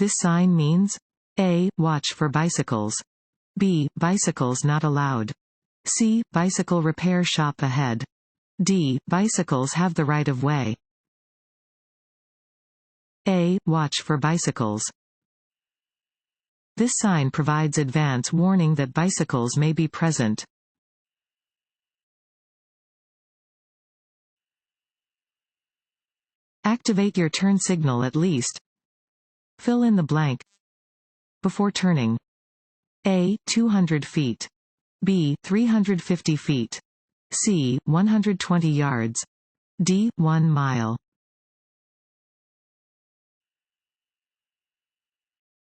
This sign means A. Watch for bicycles. B. Bicycles not allowed. C. Bicycle repair shop ahead. D. Bicycles have the right of way. A. Watch for bicycles. This sign provides advance warning that bicycles may be present. Activate your turn signal at least. Fill in the blank. Before turning. A. 200 feet. B. 350 feet. C. 120 yards. D. 1 mile.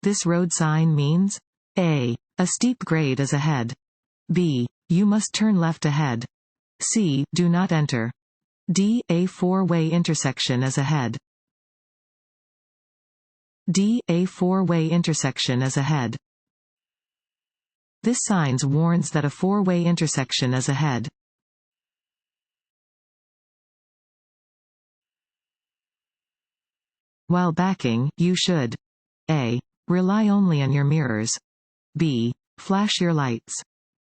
This road sign means A. A steep grade is ahead. B. You must turn left ahead. C. Do not enter. D. A 4-way intersection is ahead. D. A 4-way intersection is ahead. This sign warns that a 4-way intersection is ahead. While backing, you should A. Rely only on your mirrors. B. Flash your lights.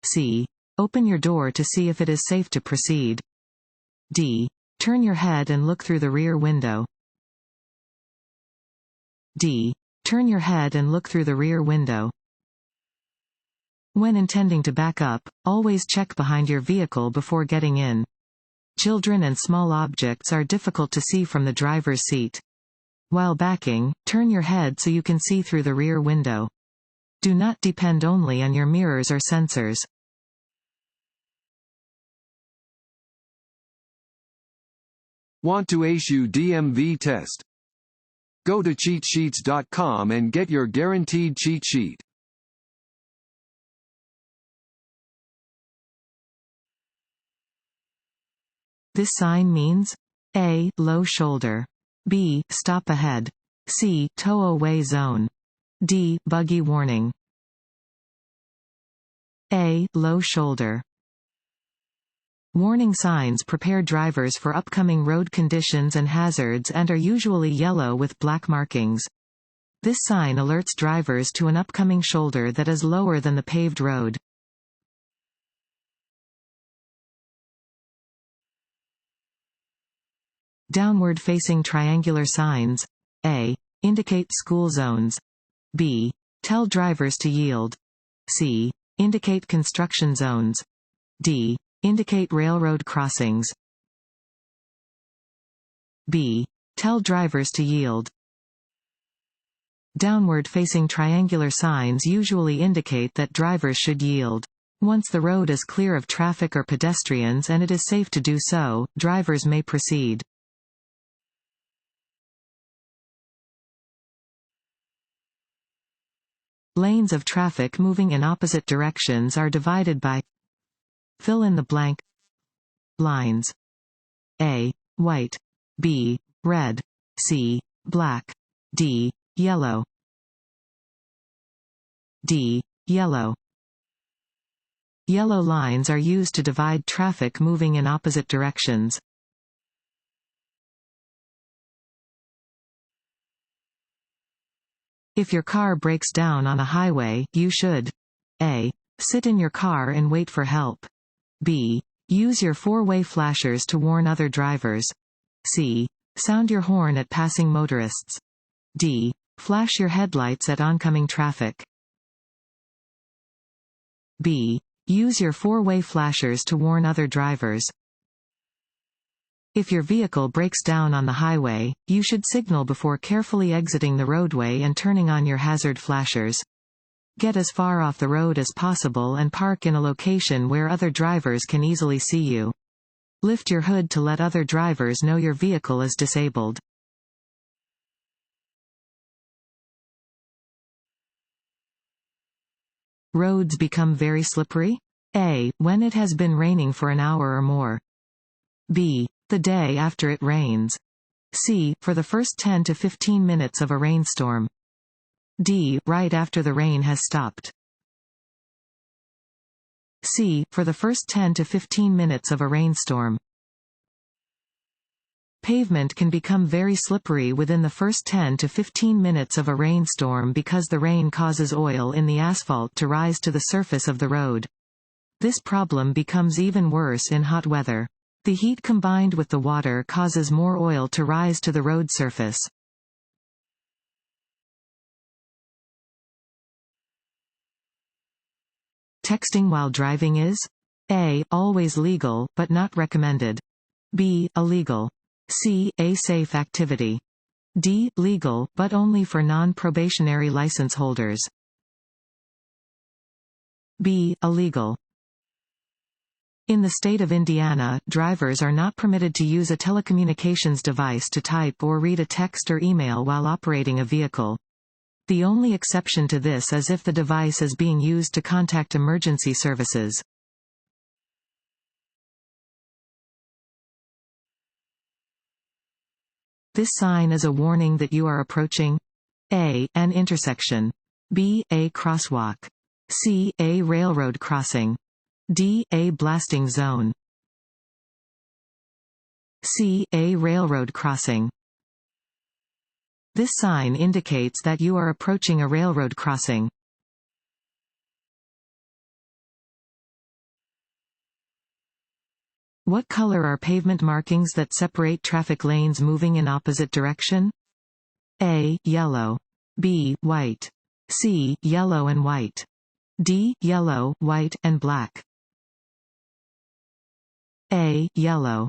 C. Open your door to see if it is safe to proceed. D. Turn your head and look through the rear window. D. Turn your head and look through the rear window. When intending to back up, always check behind your vehicle before getting in. Children and small objects are difficult to see from the driver's seat. While backing, turn your head so you can see through the rear window. Do not depend only on your mirrors or sensors. Want to ace your DMV test? Go to cheatsheets.com and get your guaranteed cheat sheet. This sign means A. Low shoulder. B. Stop ahead. C. Tow away zone. D. Buggy warning. A. Low shoulder. Warning signs prepare drivers for upcoming road conditions and hazards and are usually yellow with black markings. This sign alerts drivers to an upcoming shoulder that is lower than the paved road. Downward-facing triangular signs. A. Indicate school zones. B. Tell drivers to yield. C. Indicate construction zones. D. Indicate railroad crossings. B. Tell drivers to yield. Downward-facing triangular signs usually indicate that drivers should yield. Once the road is clear of traffic or pedestrians and it is safe to do so, drivers may proceed. Lanes of traffic moving in opposite directions are divided by fill in the blank lines. A. White. B. Red. C. Black. D. Yellow. D. Yellow. Yellow lines are used to divide traffic moving in opposite directions. If your car breaks down on a highway, you should A. Sit in your car and wait for help. B. Use your four-way flashers to warn other drivers. C. Sound your horn at passing motorists. D. Flash your headlights at oncoming traffic. B. Use your four-way flashers to warn other drivers. If your vehicle breaks down on the highway, you should signal before carefully exiting the roadway and turning on your hazard flashers. Get as far off the road as possible and park in a location where other drivers can easily see you. Lift your hood to let other drivers know your vehicle is disabled. Roads become very slippery? A. When it has been raining for an hour or more. B. The day after it rains. C. For the first 10 to 15 minutes of a rainstorm. D. Right after the rain has stopped. C. For the first 10 to 15 minutes of a rainstorm. Pavement can become very slippery within the first 10 to 15 minutes of a rainstorm because the rain causes oil in the asphalt to rise to the surface of the road. This problem becomes even worse in hot weather. The heat combined with the water causes more oil to rise to the road surface. Texting while driving is A. Always legal, but not recommended. B. Illegal. C. A safe activity. D. Legal, but only for non-probationary license holders. B. Illegal. In the state of Indiana, drivers are not permitted to use a telecommunications device to type or read a text or email while operating a vehicle. The only exception to this is if the device is being used to contact emergency services. This sign is a warning that you are approaching A. An intersection. B. A crosswalk. C. A railroad crossing. D. A blasting zone. C. A railroad crossing. This sign indicates that you are approaching a railroad crossing. What color are pavement markings that separate traffic lanes moving in opposite direction? A. Yellow. B. White. C. Yellow and white. D. Yellow, white, and black. A. Yellow.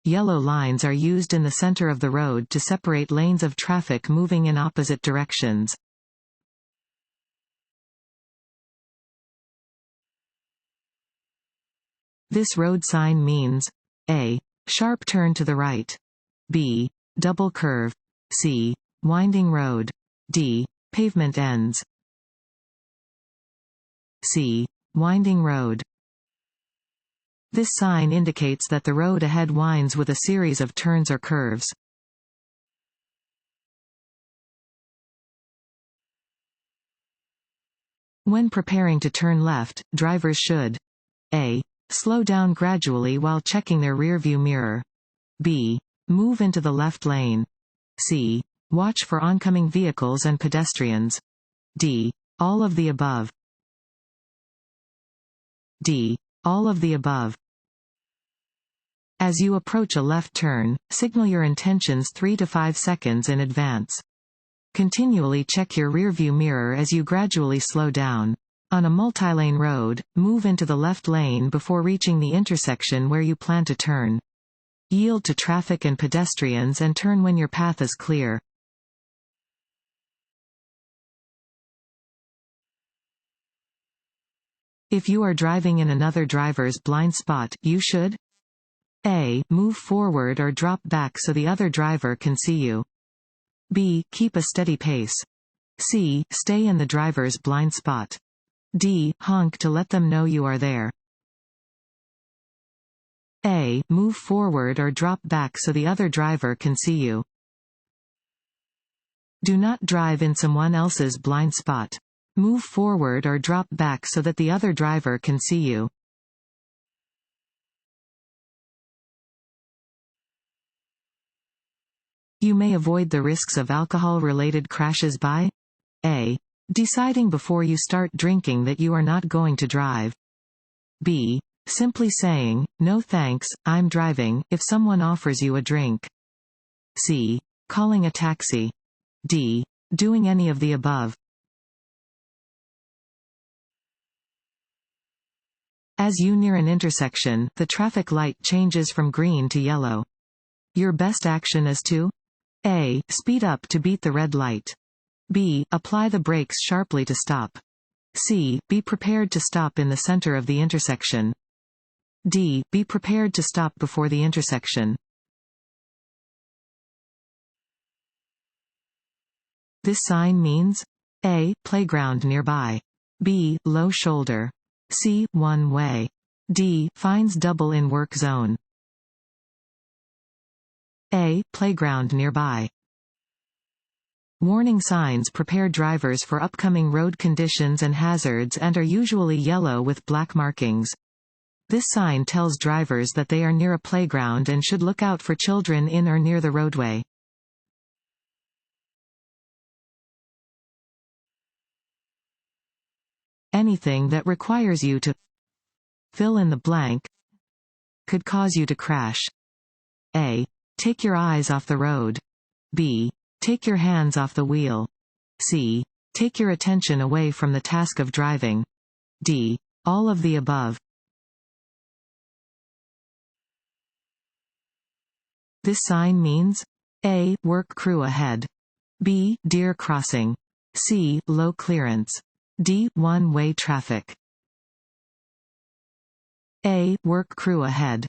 Yellow lines are used in the center of the road to separate lanes of traffic moving in opposite directions. This road sign means A. Sharp turn to the right. B. Double curve. C. Winding road. D. Pavement ends. C. Winding road. This sign indicates that the road ahead winds with a series of turns or curves. When preparing to turn left, drivers should A. Slow down gradually while checking their rearview mirror. B. Move into the left lane. C. Watch for oncoming vehicles and pedestrians. D. All of the above. D. All of the above. As you approach a left turn, signal your intentions 3 to 5 seconds in advance. Continually check your rearview mirror as you gradually slow down. On a multi-lane road, move into the left lane before reaching the intersection where you plan to turn. Yield to traffic and pedestrians and turn when your path is clear. If you are driving in another driver's blind spot, you should A. Move forward or drop back so the other driver can see you. B. Keep a steady pace. C. Stay in the driver's blind spot. D. Honk to let them know you are there. A. Move forward or drop back so the other driver can see you. Do not drive in someone else's blind spot. Move forward or drop back so that the other driver can see you. You may avoid the risks of alcohol-related crashes by A. Deciding before you start drinking that you are not going to drive. B. Simply saying, "No thanks, I'm driving," if someone offers you a drink. C. Calling a taxi. D. Doing any of the above. As you near an intersection, the traffic light changes from green to yellow. Your best action is to A. Speed up to beat the red light. B. Apply the brakes sharply to stop. C. Be prepared to stop in the center of the intersection. D. Be prepared to stop before the intersection. This sign means A. Playground nearby. B. Low shoulder. C. One way. D. Fines double in work zone. A. Playground nearby. Warning signs prepare drivers for upcoming road conditions and hazards and are usually yellow with black markings. This sign tells drivers that they are near a playground and should look out for children in or near the roadway. Anything that requires you to fill in the blank could cause you to crash. A. Take your eyes off the road. B. Take your hands off the wheel. C. Take your attention away from the task of driving. D. All of the above. This sign means A. Work crew ahead. B. Deer crossing. C. Low clearance. D. One-way traffic. A. Work crew ahead.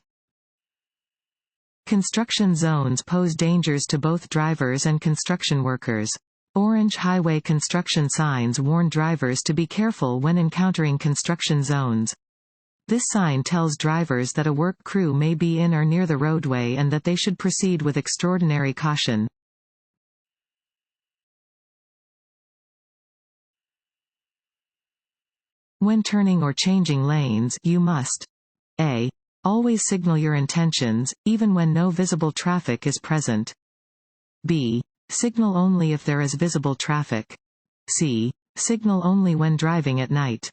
Construction zones pose dangers to both drivers and construction workers. Orange highway construction signs warn drivers to be careful when encountering construction zones. This sign tells drivers that a work crew may be in or near the roadway and that they should proceed with extraordinary caution. When turning or changing lanes, you must A. Always signal your intentions, even when no visible traffic is present. B. Signal only if there is visible traffic. C. Signal only when driving at night.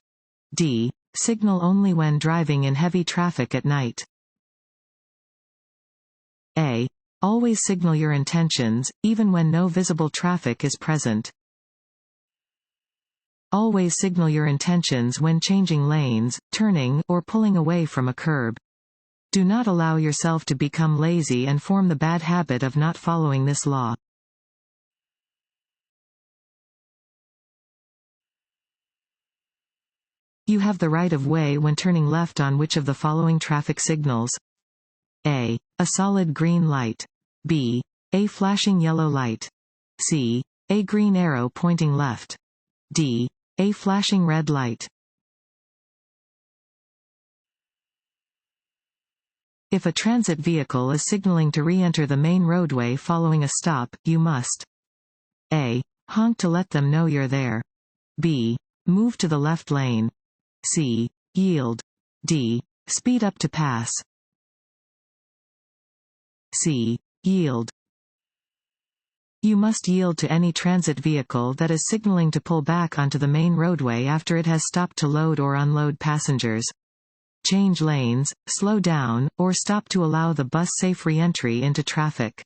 D. Signal only when driving in heavy traffic at night. A. Always signal your intentions, even when no visible traffic is present. Always signal your intentions when changing lanes, turning, or pulling away from a curb. Do not allow yourself to become lazy and form the bad habit of not following this law. You have the right of way when turning left on which of the following traffic signals? A. A solid green light. B. A flashing yellow light. C. A green arrow pointing left. D. A flashing red light. If a transit vehicle is signaling to re-enter the main roadway following a stop, you must A. Honk to let them know you're there. B. Move to the left lane. C. Yield. D. Speed up to pass. C. Yield. You must yield to any transit vehicle that is signaling to pull back onto the main roadway after it has stopped to load or unload passengers. Change lanes, slow down, or stop to allow the bus safe re-entry into traffic.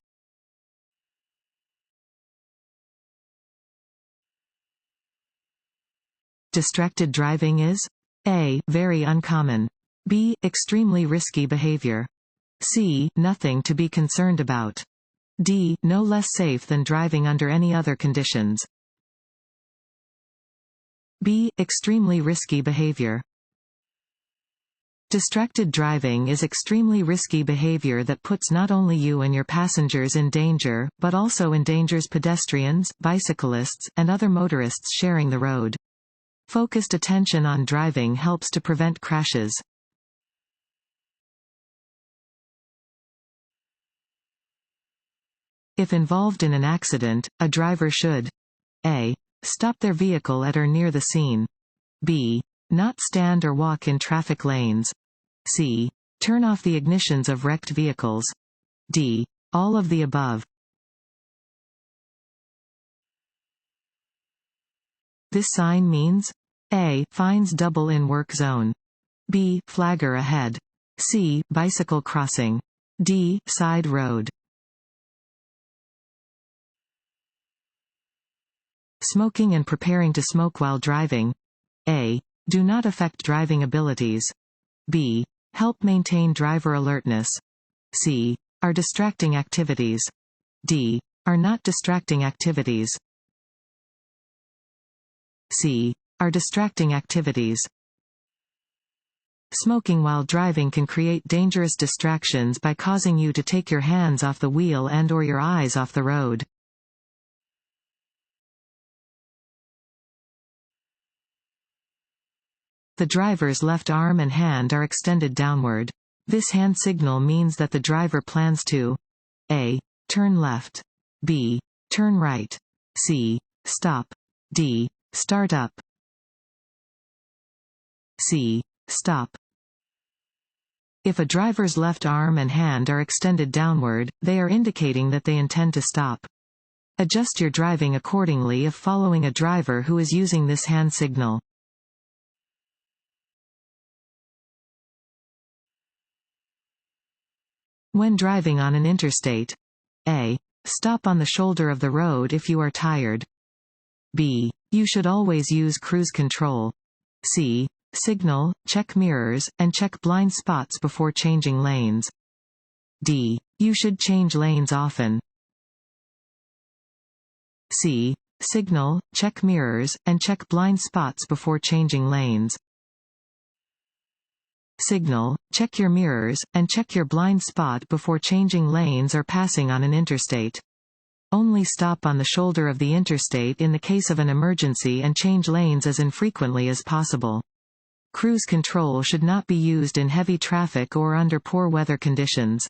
Distracted driving is A. Very uncommon. B. Extremely risky behavior. C. Nothing to be concerned about. D. No less safe than driving under any other conditions. B. Extremely risky behavior. Distracted driving is extremely risky behavior that puts not only you and your passengers in danger, but also endangers pedestrians, bicyclists, and other motorists sharing the road. Focused attention on driving helps to prevent crashes. If involved in an accident, a driver should A. Stop their vehicle at or near the scene. B. Not stand or walk in traffic lanes. C. Turn off the ignitions of wrecked vehicles. D. All of the above. This sign means A. Fines double in work zone. B. Flagger ahead. C. Bicycle crossing. D. Side road. Smoking and preparing to smoke while driving. A. Do not affect driving abilities. B. Help maintain driver alertness. C. Are distracting activities. D. Are not distracting activities. C. Are distracting activities. Smoking while driving can create dangerous distractions by causing you to take your hands off the wheel and/or your eyes off the road. The driver's left arm and hand are extended downward. This hand signal means that the driver plans to A. Turn left. B. Turn right. C. Stop. D. Start up. C. Stop. If a driver's left arm and hand are extended downward, they are indicating that they intend to stop. Adjust your driving accordingly if following a driver who is using this hand signal. When driving on an interstate, A. Stop on the shoulder of the road if you are tired. B. You should always use cruise control. C. Signal, check mirrors, and check blind spots before changing lanes. D. You should change lanes often. C. Signal, check mirrors, and check blind spots before changing lanes. Signal, check your mirrors, and check your blind spot before changing lanes or passing on an interstate. Only stop on the shoulder of the interstate in the case of an emergency and change lanes as infrequently as possible. Cruise control should not be used in heavy traffic or under poor weather conditions.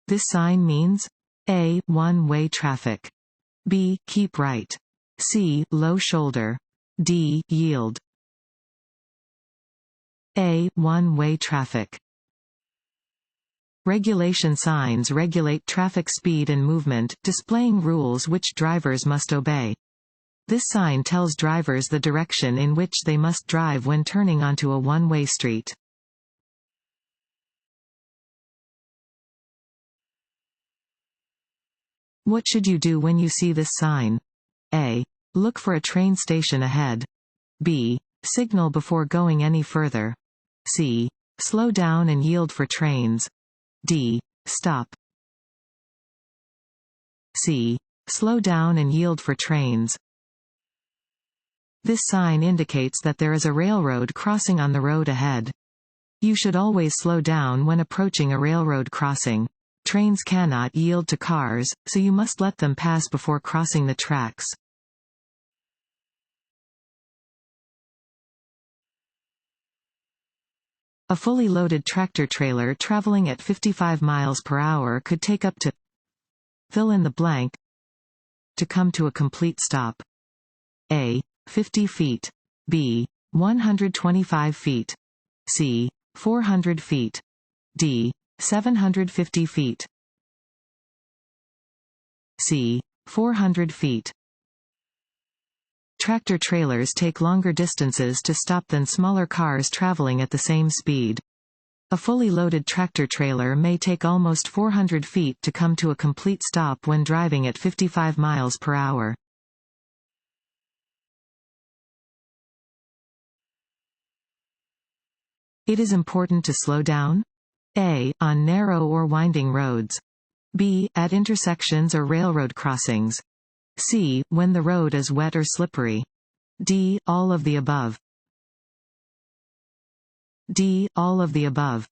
This sign means A. One-way traffic. B. Keep right. C. Low shoulder. D. Yield. A. One-way traffic. Regulation signs regulate traffic speed and movement, displaying rules which drivers must obey. This sign tells drivers the direction in which they must drive when turning onto a one-way street. What should you do when you see this sign? A. Look for a train station ahead. B. Signal before going any further. C. Slow down and yield for trains. D. Stop. C. Slow down and yield for trains. This sign indicates that there is a railroad crossing on the road ahead. You should always slow down when approaching a railroad crossing. Trains cannot yield to cars, so you must let them pass before crossing the tracks. A fully loaded tractor-trailer traveling at 55 miles per hour could take up to fill in the blank to come to a complete stop. A. 50 feet. B. 125 feet. C. 400 feet. D. 750 feet. C. 400 feet. Tractor-trailers take longer distances to stop than smaller cars traveling at the same speed. A fully loaded tractor-trailer may take almost 400 feet to come to a complete stop when driving at 55 miles per hour. It is important to slow down. A. On narrow or winding roads. B. At intersections or railroad crossings. C. When the road is wet or slippery. D. All of the above. D. All of the above.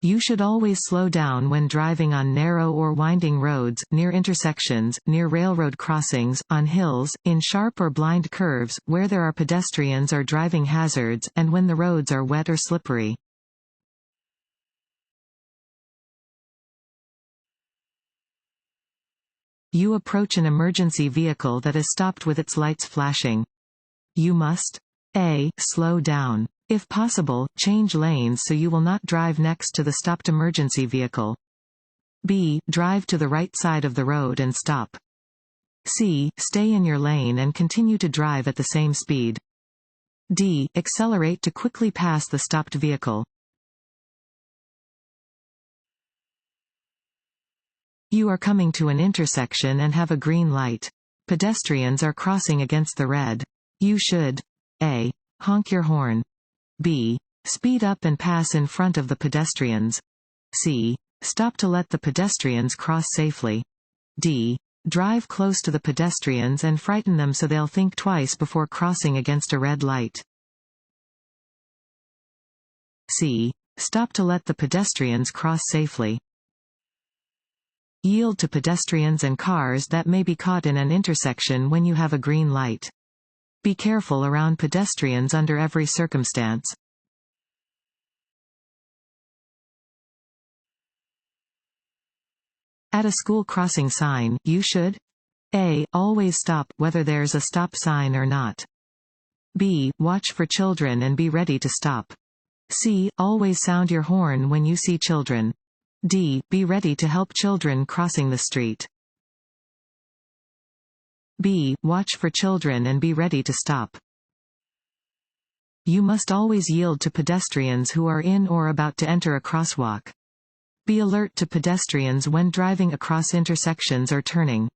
You should always slow down when driving on narrow or winding roads, near intersections, near railroad crossings, on hills, in sharp or blind curves, where there are pedestrians or driving hazards, and when the roads are wet or slippery. You approach an emergency vehicle that is stopped with its lights flashing. You must A. Slow down. If possible, change lanes so you will not drive next to the stopped emergency vehicle. B. Drive to the right side of the road and stop. C. Stay in your lane and continue to drive at the same speed. D. Accelerate to quickly pass the stopped vehicle. You are coming to an intersection and have a green light. Pedestrians are crossing against the red. You should A. Honk your horn. B. Speed up and pass in front of the pedestrians. C. Stop to let the pedestrians cross safely. D. Drive close to the pedestrians and frighten them so they'll think twice before crossing against a red light. C. Stop to let the pedestrians cross safely. Yield to pedestrians and cars that may be caught in an intersection when you have a green light. Be careful around pedestrians under every circumstance. At a school crossing sign, you should A. Always stop, whether there's a stop sign or not. B. Watch for children and be ready to stop. C. Always sound your horn when you see children. D. Be ready to help children crossing the street. B. Watch for children and be ready to stop. You must always yield to pedestrians who are in or about to enter a crosswalk. Be alert to pedestrians when driving across intersections or turning.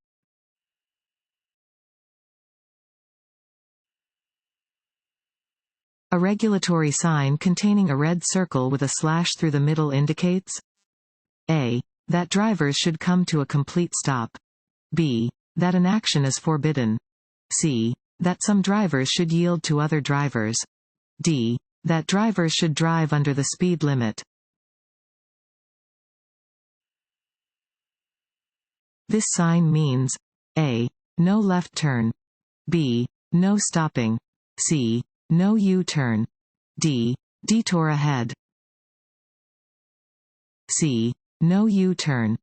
A regulatory sign containing a red circle with a slash through the middle indicates A. That drivers should come to a complete stop. B. That an action is forbidden. C. That some drivers should yield to other drivers. D. That drivers should drive under the speed limit. This sign means A. No left turn. B. No stopping. C. No U-turn. D. Detour ahead. C. No U-turn.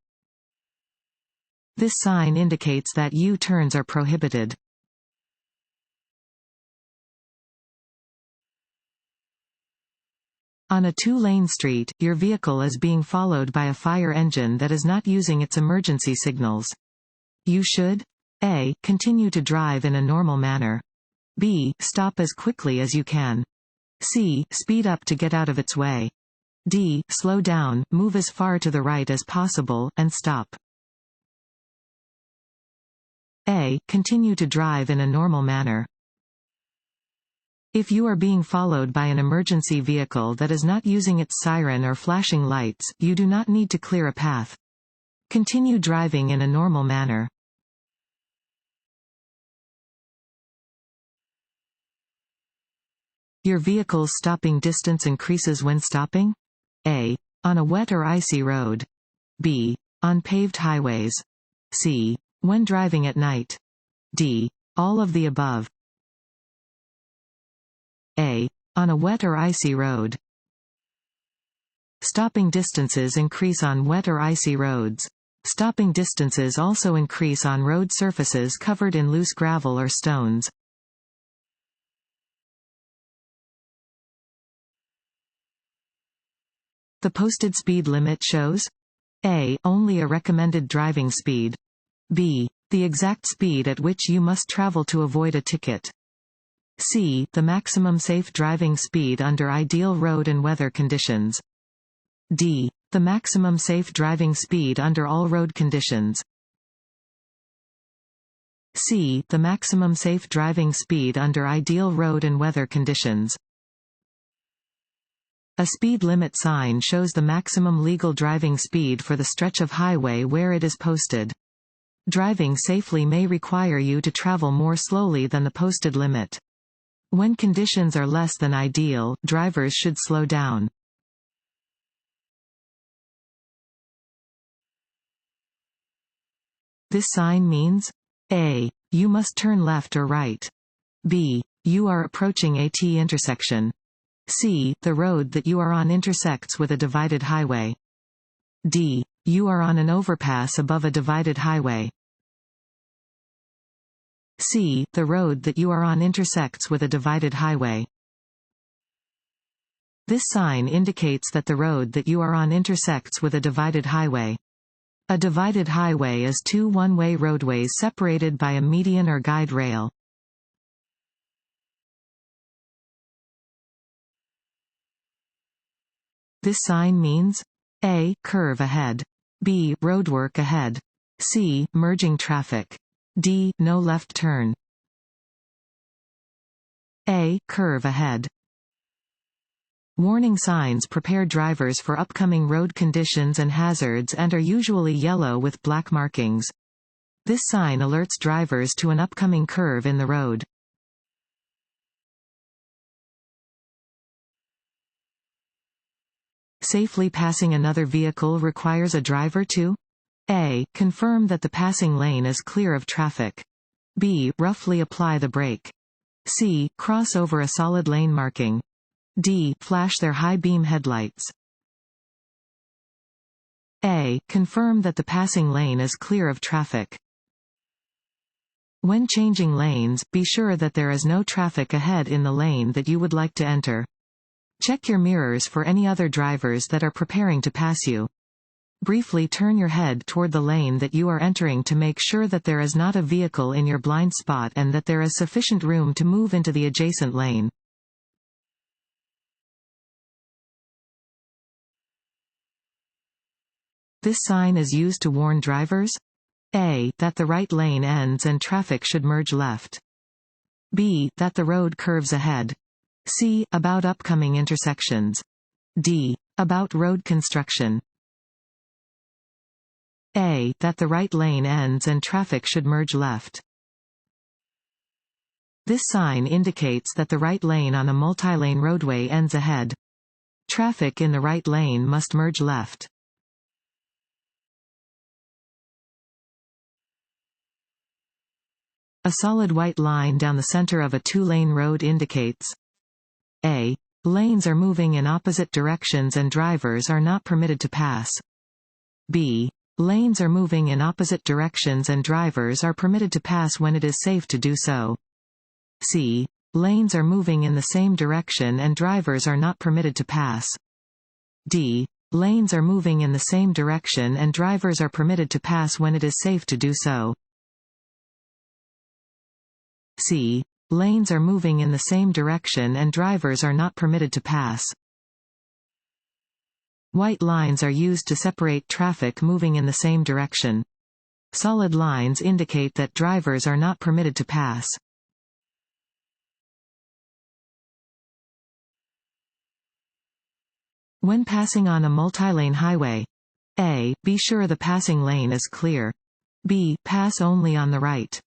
This sign indicates that U-turns are prohibited. On a two-lane street, your vehicle is being followed by a fire engine that is not using its emergency signals. You should A. Continue to drive in a normal manner. B. Stop as quickly as you can. C. Speed up to get out of its way. D. Slow down, move as far to the right as possible, and stop. A. Continue to drive in a normal manner. If you are being followed by an emergency vehicle that is not using its siren or flashing lights, you do not need to clear a path. Continue driving in a normal manner. Your vehicle's stopping distance increases when stopping? A. On a wet or icy road. B. On paved highways. C. When driving at night. D. All of the above. A. On a wet or icy road. Stopping distances increase on wet or icy roads. Stopping distances also increase on road surfaces covered in loose gravel or stones. The posted speed limit shows A. Only a recommended driving speed. B. The exact speed at which you must travel to avoid a ticket. C. The maximum safe driving speed under ideal road and weather conditions. D. The maximum safe driving speed under all road conditions. C. The maximum safe driving speed under ideal road and weather conditions. A speed limit sign shows the maximum legal driving speed for the stretch of highway where it is posted. Driving safely may require you to travel more slowly than the posted limit. When conditions are less than ideal, drivers should slow down. This sign means A. You must turn left or right. B. You are approaching a T intersection. C. The road that you are on intersects with a divided highway. D. You are on an overpass above a divided highway. C. The road that you are on intersects with a divided highway. This sign indicates that the road that you are on intersects with a divided highway. A divided highway is two one-way roadways separated by a median or guide rail. This sign means A. Curve ahead. B. Roadwork ahead. C. Merging traffic. D. No left turn. A. Curve ahead. Warning signs prepare drivers for upcoming road conditions and hazards and are usually yellow with black markings. This sign alerts drivers to an upcoming curve in the road. Safely passing another vehicle requires a driver to A. Confirm that the passing lane is clear of traffic. B. Roughly apply the brake. C. Cross over a solid lane marking. D. Flash their high beam headlights. A. Confirm that the passing lane is clear of traffic. When changing lanes, be sure that there is no traffic ahead in the lane that you would like to enter. Check your mirrors for any other drivers that are preparing to pass you. Briefly turn your head toward the lane that you are entering to make sure that there is not a vehicle in your blind spot and that there is sufficient room to move into the adjacent lane. This sign is used to warn drivers: A. That the right lane ends and traffic should merge left. B. That the road curves ahead. C. About upcoming intersections. D. About road construction. A. That the right lane ends and traffic should merge left. This sign indicates that the right lane on a multi-lane roadway ends ahead. Traffic in the right lane must merge left. A solid white line down the center of a two-lane road indicates: A. Lanes are moving in opposite directions and drivers are not permitted to pass. B. Lanes are moving in opposite directions and drivers are permitted to pass when it is safe to do so. C. Lanes are moving in the same direction and drivers are not permitted to pass. D. Lanes are moving in the same direction and drivers are permitted to pass when it is safe to do so. C. Lanes are moving in the same direction and drivers are not permitted to pass. White lines are used to separate traffic moving in the same direction. Solid lines indicate that drivers are not permitted to pass. When passing on a multi-lane highway: A. Be sure the passing lane is clear. B. Pass only on the right.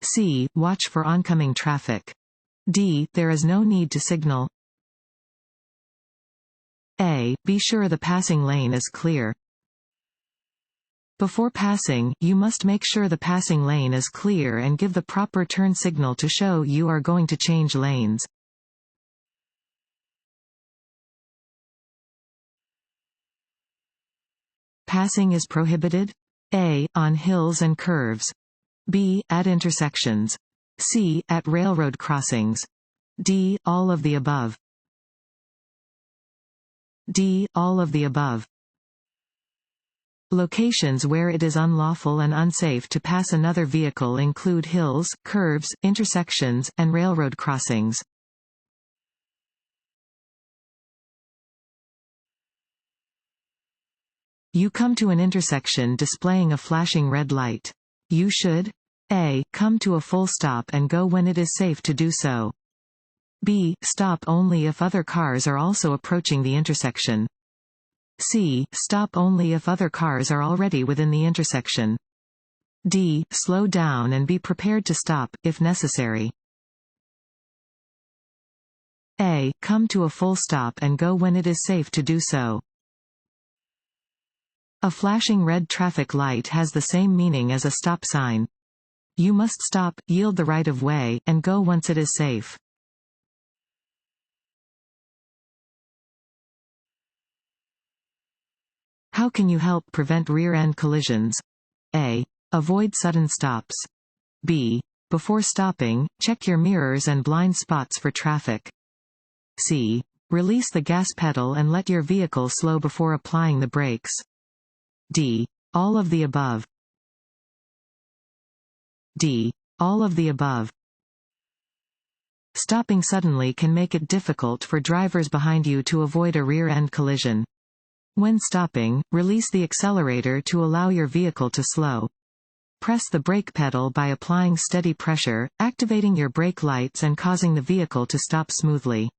C. Watch for oncoming traffic. D. There is no need to signal. A. Be sure the passing lane is clear. Before passing, you must make sure the passing lane is clear and give the proper turn signal to show you are going to change lanes. Passing is prohibited: A. On hills and curves. B. At intersections. C. At railroad crossings. D. All of the above. D. All of the above. Locations where it is unlawful and unsafe to pass another vehicle include hills, curves, intersections, and railroad crossings. You come to an intersection displaying a flashing red light. You should: A. Come to a full stop and go when it is safe to do so. B. Stop only if other cars are also approaching the intersection. C. Stop only if other cars are already within the intersection. D. Slow down and be prepared to stop, if necessary. A. Come to a full stop and go when it is safe to do so. A flashing red traffic light has the same meaning as a stop sign. You must stop, yield the right of way, and go once it is safe. How can you help prevent rear-end collisions? A. Avoid sudden stops. B. Before stopping, check your mirrors and blind spots for traffic. C. Release the gas pedal and let your vehicle slow before applying the brakes. D. All of the above. D. All of the above. Stopping suddenly can make it difficult for drivers behind you to avoid a rear-end collision. When stopping, release the accelerator to allow your vehicle to slow. Press the brake pedal by applying steady pressure, activating your brake lights and causing the vehicle to stop smoothly.